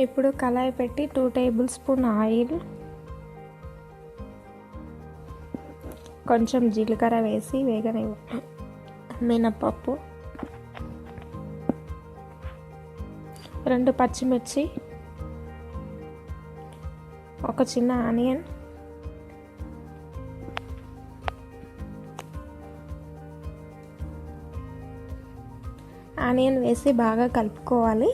ఇప్పుడు కళాయి పెట్టి 2 టేబుల్ స్పూన్ ఆయిల్, కొంచెం జీలకర్ర వేసి వేగనివ్వాలి. మినపప్పు, 2 పచ్చిమిర్చి, ఒక చిన్న ఆనియన్, ఆనియన్ వేసి బాగా కలుపుకోవాలి.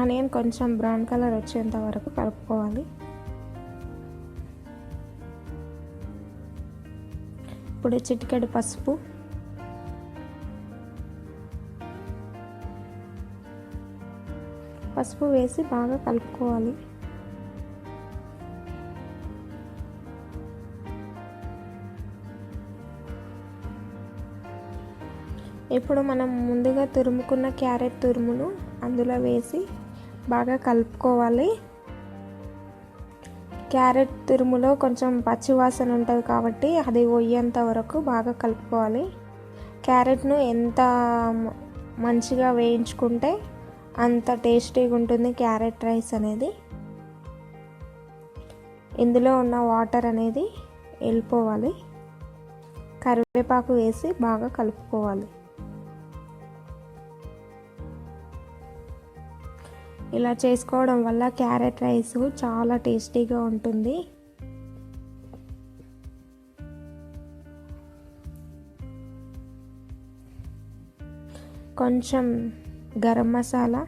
ఆనియన్ కొంచెం బ్రౌన్ కలర్ వచ్చేంత వరకు కలుపుకోవాలి. ఇప్పుడు చిటికెడు పసుపు, వేసి బాగా కలుపుకోవాలి. ఇప్పుడు మనం ముందుగా తురుముకున్న క్యారెట్ తురుమును అందులో వేసి బాగా కలుపుకోవాలి. క్యారెట్ తురుములో కొంచెం పచ్చివాసన ఉంటుంది కాబట్టి అది పోయేంత వరకు బాగా కలుపుకోవాలి. క్యారెట్ను ఎంత మంచిగా వేయించుకుంటే అంత టేస్టీగా ఉంటుంది క్యారెట్ రైస్ అనేది. ఇందులో ఉన్న వాటర్ అనేది వెళ్ళిపోవాలి. కరివేపాకు వేసి బాగా కలుపుకోవాలి. ఇలా చేసుకోవడం వల్ల క్యారెట్ రైస్ చాలా టేస్టీగా ఉంటుంది. కొంచెం garam masala,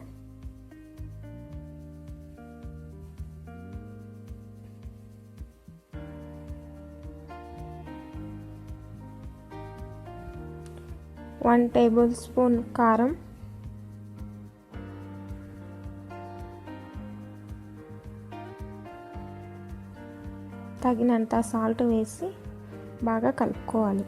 one table spoon కారం, తగినంత సాల్ట్ వేసి బాగా కలుపుకోవాలి.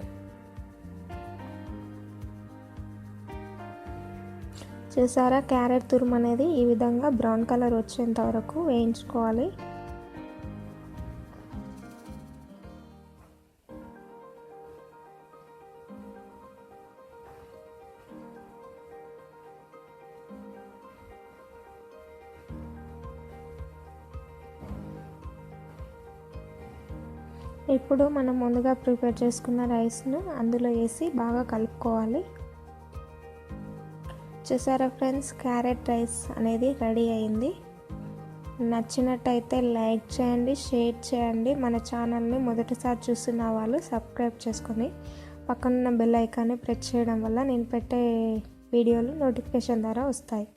చూసారా, క్యారెట్ తురుము అనేది ఈ విధంగా బ్రౌన్ కలర్ వచ్చేంత వరకు వేయించుకోవాలి. ఇప్పుడు మనం ముందుగా ప్రిపేర్ చేసుకున్న రైస్ను అందులో వేసి బాగా కలుపుకోవాలి. చూసారా ఫ్రెండ్స్, క్యారెట్ రైస్ అనేది రెడీ అయింది. నచ్చినట్టయితే లైక్ చేయండి, షేర్ చేయండి. మన ఛానల్ని మొదటిసారి చూస్తున్న వాళ్ళు సబ్స్క్రైబ్ చేసుకొని పక్కనున్న బెల్ ఐకాన్ని ప్రెస్ చేయడం వల్ల నేను పెట్టే వీడియోలు నోటిఫికేషన్ ద్వారా వస్తాయి.